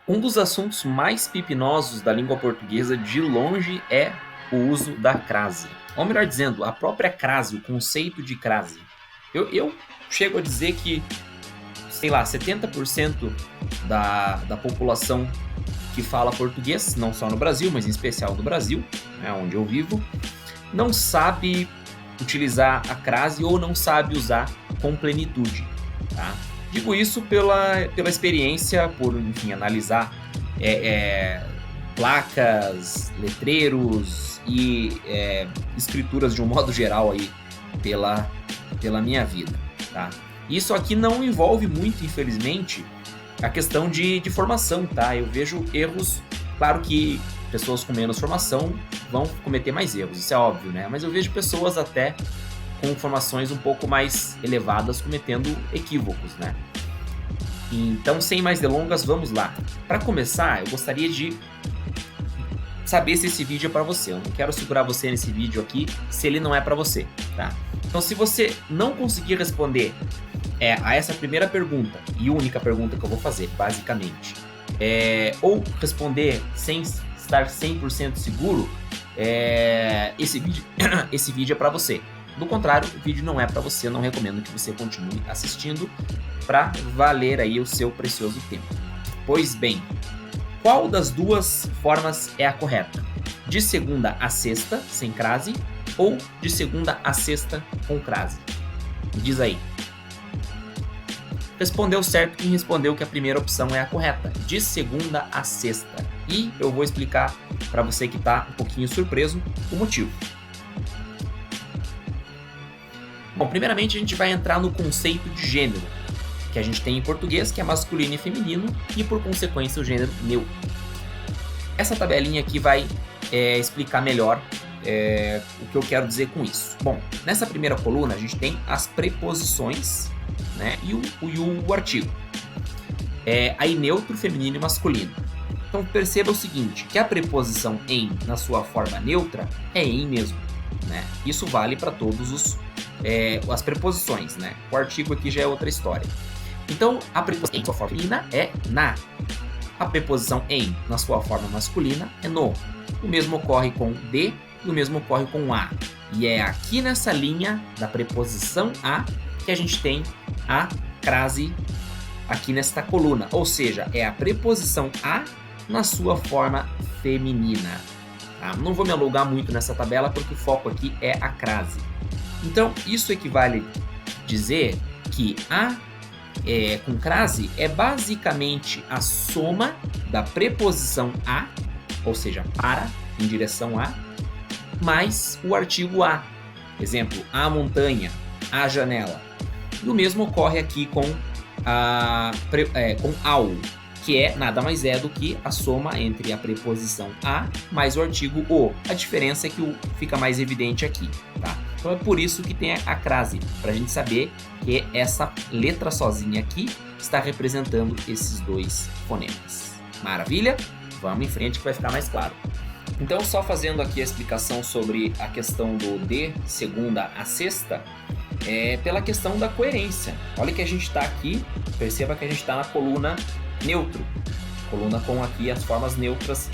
Um dos assuntos mais pepinosos da língua portuguesa de longe é o uso da crase. Ou melhor dizendo, a própria crase, o conceito de crase. Eu chego a dizer que, sei lá, 70% da população que fala português, não só no Brasil, mas em especial no Brasil, onde eu vivo, não sabe utilizar a crase ou não sabe usar com plenitude, tá? Digo isso pela experiência, por, enfim, analisar placas, letreiros e escrituras de um modo geral aí pela minha vida, tá? Isso aqui não envolve muito, infelizmente, a questão de formação, tá? Eu vejo erros, claro que pessoas com menos formação vão cometer mais erros, isso é óbvio, né? Mas eu vejo pessoas até com formações um pouco mais elevadas cometendo equívocos, né? Então, sem mais delongas, vamos lá. Para começar, eu gostaria de saber se esse vídeo é para você. Eu não quero segurar você nesse vídeo aqui se ele não é para você, tá? Então, se você não conseguir responder a essa primeira pergunta, e única pergunta que eu vou fazer, basicamente, ou responder sem estar 100% seguro, esse vídeo é para você. Do contrário, o vídeo não é para você, eu não recomendo que você continue assistindo para valer aí o seu precioso tempo. Pois bem, qual das duas formas é a correta? De segunda a sexta, sem crase, ou de segunda a sexta com crase? Me diz aí. Respondeu certo quem respondeu que a primeira opção é a correta, de segunda a sexta. E eu vou explicar para você que está um pouquinho surpreso o motivo. Bom, primeiramente a gente vai entrar no conceito de gênero, que a gente tem em português, que é masculino e feminino, e por consequência o gênero neutro. Essa tabelinha aqui vai explicar melhor o que eu quero dizer com isso. Bom, nessa primeira coluna a gente tem as preposições, né, e o artigo. Aí neutro, feminino e masculino. Então perceba o seguinte, que a preposição em, na sua forma neutra, é em mesmo, né? Isso vale para todos as preposições, né? O artigo aqui já é outra história. Então, a preposição em sua forma feminina é na. A preposição em, na sua forma masculina, é no. O mesmo ocorre com de e o mesmo ocorre com a. E é aqui nessa linha da preposição a que a gente tem a crase aqui nesta coluna. Ou seja, é a preposição a na sua forma feminina. Tá? Não vou me alongar muito nessa tabela porque o foco aqui é a crase. Então, isso equivale a dizer que a com crase é basicamente a soma da preposição a, ou seja, para, em direção a, mais o artigo a. Exemplo, a montanha, a janela. E o mesmo ocorre aqui com ao, que é nada mais é do que a soma entre a preposição a mais o artigo o. A diferença é que fica mais evidente aqui, tá? Então é por isso que tem a crase, para a gente saber que essa letra sozinha aqui está representando esses dois fonemas. Maravilha? Vamos em frente que vai ficar mais claro. Então, só fazendo aqui a explicação sobre a questão do de segunda a sexta, pela questão da coerência. Olha que a gente está aqui, perceba que a gente está na coluna neutro, coluna com aqui as formas neutras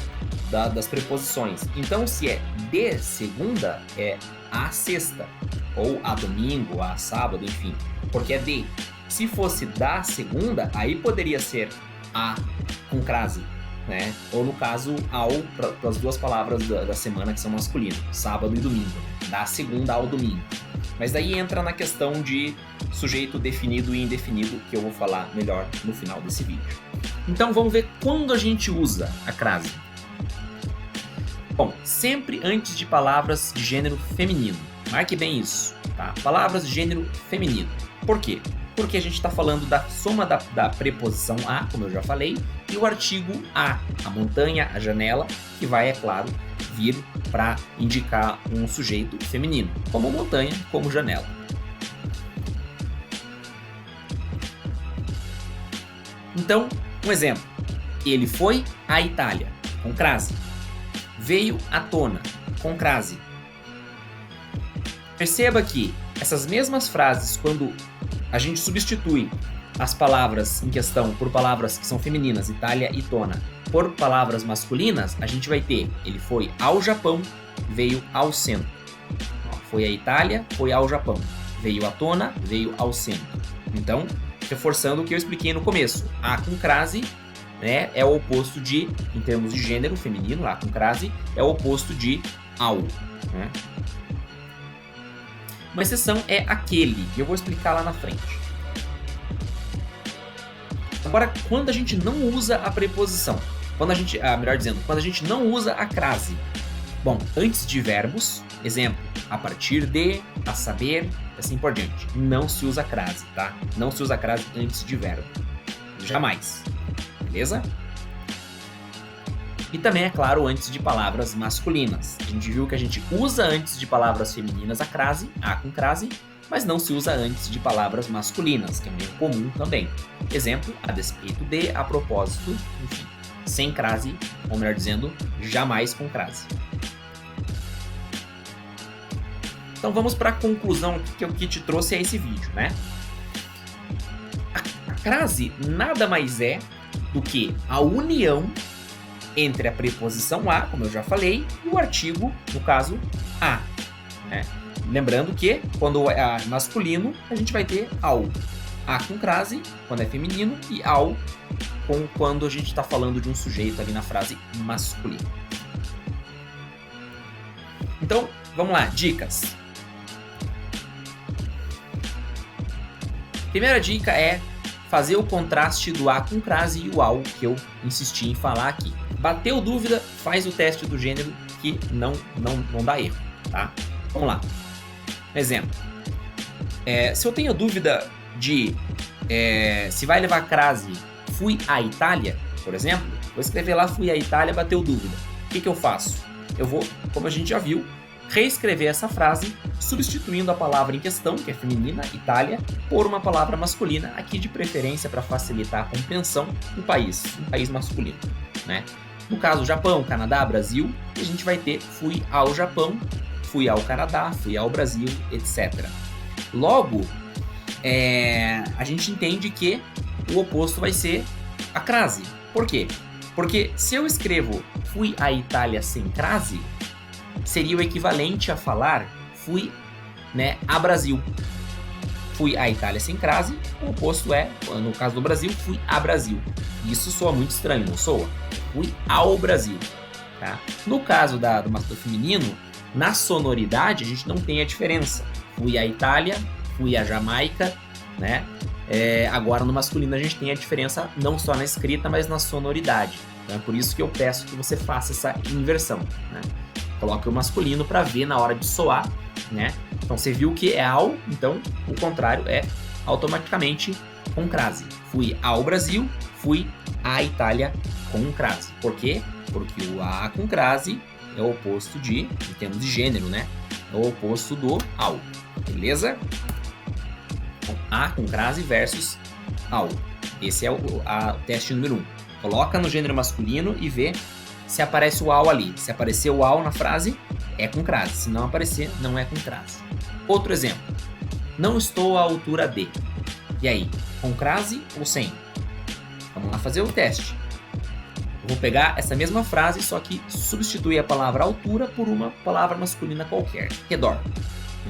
das preposições. Então, se é de segunda, é a sexta, ou a domingo, a sábado, enfim, porque é de. Se fosse da segunda, aí poderia ser a com crase, né? Ou no caso, ao, para as duas palavras da semana que são masculinas, sábado e domingo, da segunda ao domingo. Mas daí entra na questão de sujeito definido e indefinido, que eu vou falar melhor no final desse vídeo. Então vamos ver quando a gente usa a crase. Bom, sempre antes de palavras de gênero feminino. Marque bem isso, tá? Palavras de gênero feminino. Por quê? Porque a gente está falando da soma da preposição a, como eu já falei, e o artigo a montanha, a janela, que vai, é claro, vir para indicar um sujeito feminino, como montanha, como janela. Então, um exemplo. Ele foi à Itália, com crase. Veio à tona, com crase. Perceba que essas mesmas frases, quando a gente substitui as palavras em questão por palavras que são femininas, Itália e Tona, por palavras masculinas, a gente vai ter, ele foi ao Japão, veio ao centro. Ó, foi à Itália, foi ao Japão. Veio à Tona, veio ao centro. Então, reforçando o que eu expliquei no começo, a com crase, né, é o oposto de, em termos de gênero feminino, lá com crase, é o oposto de ao. Né? Uma exceção é aquele, e eu vou explicar lá na frente. Agora, quando a gente não usa a preposição, melhor dizendo, quando a gente não usa a crase, bom, antes de verbos, exemplo, a partir de, a saber, assim por diante, não se usa a crase, tá? Não se usa a crase antes de verbo, jamais, beleza? E também, é claro, antes de palavras masculinas. A gente viu que a gente usa antes de palavras femininas a crase, a com crase, mas não se usa antes de palavras masculinas, que é meio comum também. Exemplo, a despeito de, a propósito, enfim, sem crase, ou melhor dizendo, jamais com crase. Então vamos para a conclusão que eu te trouxe a esse vídeo, né? A crase nada mais é do que a união entre a preposição a, como eu já falei, e o artigo, no caso, a, né? Lembrando que, quando é masculino, a gente vai ter ao. A com crase, quando é feminino, e ao quando a gente está falando de um sujeito ali na frase masculina. Então, vamos lá, dicas. Primeira dica é fazer o contraste do a com crase e o ao, que eu insisti em falar aqui. Bateu dúvida, faz o teste do gênero, que não dá erro, tá? Vamos lá. Exemplo, se eu tenho dúvida de se vai levar crase fui à Itália, por exemplo, vou escrever lá fui à Itália, bateu dúvida. O que eu faço? Eu vou, como a gente já viu, reescrever essa frase substituindo a palavra em questão, que é feminina, Itália, por uma palavra masculina, aqui de preferência para facilitar a compreensão, um país masculino, né? No caso, Japão, Canadá, Brasil, a gente vai ter fui ao Japão, fui ao Canadá, fui ao Brasil, etc. Logo, a gente entende que o oposto vai ser a crase. Por quê? Porque se eu escrevo fui à Itália sem crase, seria o equivalente a falar fui, né, a Brasil. Fui à Itália sem crase, o oposto é, no caso do Brasil, fui a Brasil. Isso soa muito estranho, não soa? Fui ao Brasil. Tá? No caso do feminino, na sonoridade a gente não tem a diferença. Fui à Itália, fui à Jamaica, né? Agora no masculino a gente tem a diferença não só na escrita, mas na sonoridade. Então é por isso que eu peço que você faça essa inversão, né? Coloque o masculino para ver na hora de soar, né? Então você viu que é ao, então o contrário é automaticamente com crase. Fui ao Brasil, fui à Itália com crase. Por quê? Porque o a com crase é o oposto de, em termos de gênero, né? É o oposto do ao, beleza? Então, a com crase versus ao. Esse é o teste número 1. Coloca no gênero masculino e vê se aparece o ao ali. Se aparecer o ao na frase, é com crase. Se não aparecer, não é com crase. Outro exemplo. Não estou à altura de. E aí, com crase ou sem? Vamos lá fazer o teste. Eu vou pegar essa mesma frase, só que substituir a palavra altura por uma palavra masculina qualquer. Redor.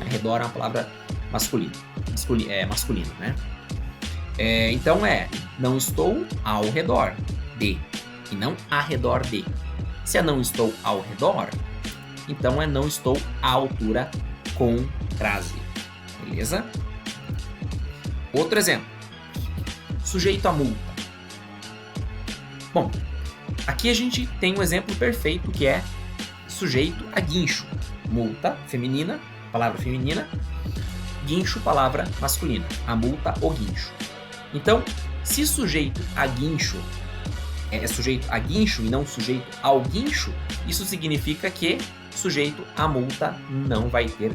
Redor é uma palavra masculina. Masculina, né? Então não estou ao redor de. E não a redor de. Se não estou ao redor, então não estou à altura com crase. Beleza? Outro exemplo. Sujeito a multa. Bom, aqui a gente tem um exemplo perfeito que é sujeito a guincho. Multa, feminina, palavra feminina. Guincho, palavra masculina. A multa, o guincho. Então, se sujeito a guincho é sujeito a guincho e não sujeito ao guincho, isso significa que sujeito à multa não vai ter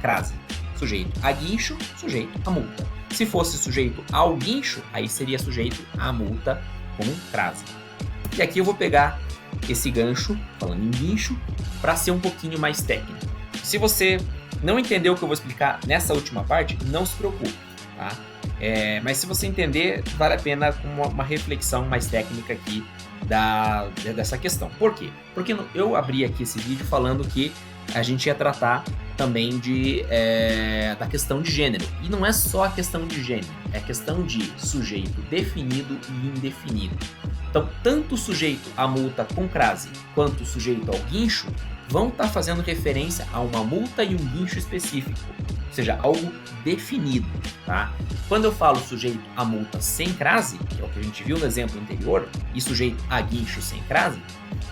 crase. Sujeito a guincho, sujeito à multa. Se fosse sujeito ao guincho, aí seria sujeito à multa com crase. E aqui eu vou pegar esse gancho, falando em guincho, para ser um pouquinho mais técnico. Se você não entendeu o que eu vou explicar nessa última parte, não se preocupe, tá? Mas se você entender, vale a pena uma reflexão mais técnica aqui dessa questão. Por quê? Porque eu abri aqui esse vídeo falando que a gente ia tratar também da questão de gênero. E não é só a questão de gênero, é a questão de sujeito definido e indefinido. Então, tanto o sujeito à multa com crase quanto o sujeito ao guincho vão estar fazendo referência a uma multa e um guincho específico, ou seja, algo definido, tá? Quando eu falo sujeito à multa sem crase, que é o que a gente viu no exemplo anterior, e sujeito a guincho sem crase,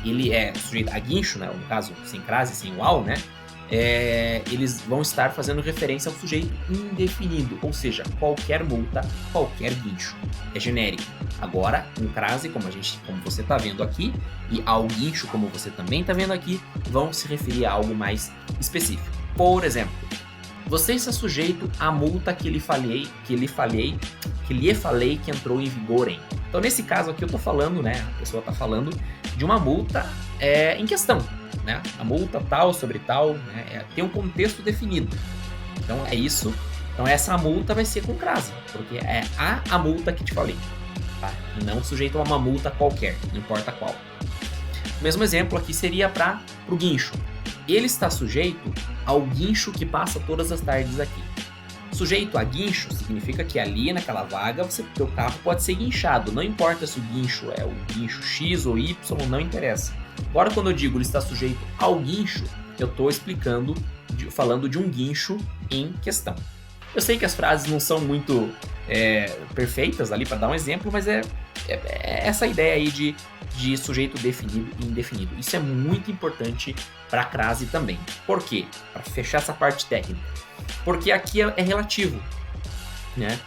ele é sujeito a guincho, né? No caso, sem crase, sem o ao, né? Eles vão estar fazendo referência ao sujeito indefinido, ou seja, qualquer multa, qualquer guincho. É genérico. Agora, com crase, como você está vendo aqui, e ao guincho, como você também está vendo aqui, vão se referir a algo mais específico. Por exemplo, você está sujeito à multa que lhe falei que entrou em vigor em. Então, nesse caso aqui, eu estou falando, né? A pessoa está falando de uma multa em questão, né? A multa tal sobre tal, né? Tem um contexto definido. Então, é isso. Então, essa multa vai ser com crase, porque é a multa que te falei, tá? E não sujeito a uma multa qualquer, não importa qual. O mesmo exemplo aqui seria para o guincho. Ele está sujeito ao guincho que passa todas as tardes aqui. Sujeito a guincho significa que ali naquela vaga teu carro pode ser guinchado. Não importa se o guincho é o guincho X ou Y, não interessa. Agora, quando eu digo ele está sujeito ao guincho, eu estou falando de um guincho em questão. Eu sei que as frases não são muito perfeitas ali para dar um exemplo, mas é essa ideia aí de sujeito definido e indefinido. Isso é muito importante para a crase também. Por quê? Para fechar essa parte técnica. Porque aqui é relativo, né?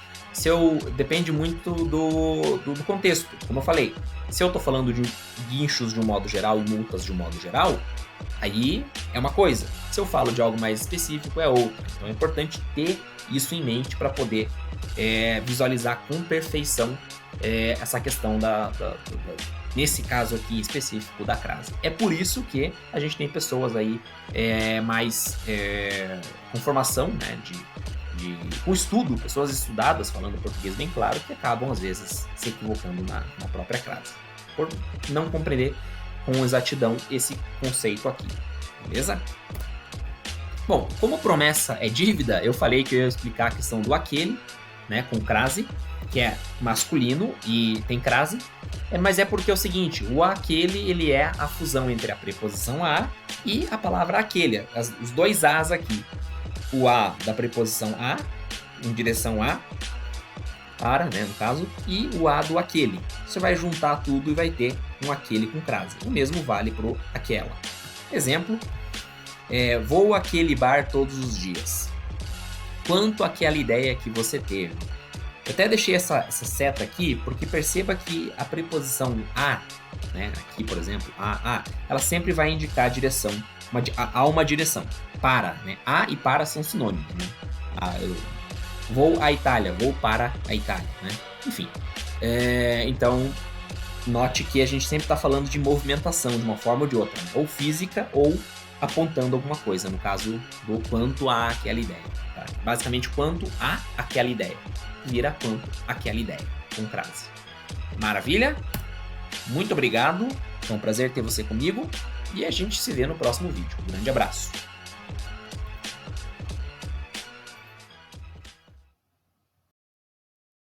Depende muito do contexto. Como eu falei, se eu estou falando de guinchos de um modo geral e multas de um modo geral, aí é uma coisa. Se eu falo de algo mais específico, é outra. Então é importante ter isso em mente para poder visualizar com perfeição essa questão nesse caso aqui específico da crase. É por isso que a gente tem pessoas aí mais com formação, né, com estudo, pessoas estudadas falando português bem claro, que acabam às vezes se equivocando na própria crase, por não compreender com exatidão esse conceito aqui, beleza? Bom, como promessa é dívida, eu falei que eu ia explicar a questão do aquele, né, com crase, que é masculino e tem crase, mas é porque é o seguinte, o aquele ele é a fusão entre a preposição a e a palavra aquele, os dois as aqui. O a da preposição a, em direção a, para, né, no caso, e o a do aquele. Você vai juntar tudo e vai ter um aquele com crase. O mesmo vale para o aquela. Exemplo, vou àquele bar todos os dias. Quanto àquela ideia que você teve. Eu até deixei essa seta aqui, porque perceba que a preposição a, né, aqui por exemplo, ela sempre vai indicar a direção, uma direção, para, né? A e para são sinônimos, né? Eu vou à Itália, vou para a Itália, né? Enfim, então note que a gente sempre está falando de movimentação de uma forma ou de outra, né? Ou física ou apontando alguma coisa, no caso do quanto a aquela ideia, tá? Basicamente quanto a aquela ideia vira quanto aquela ideia, com crase. Maravilha? Muito obrigado, foi um prazer ter você comigo e a gente se vê no próximo vídeo. Um grande abraço.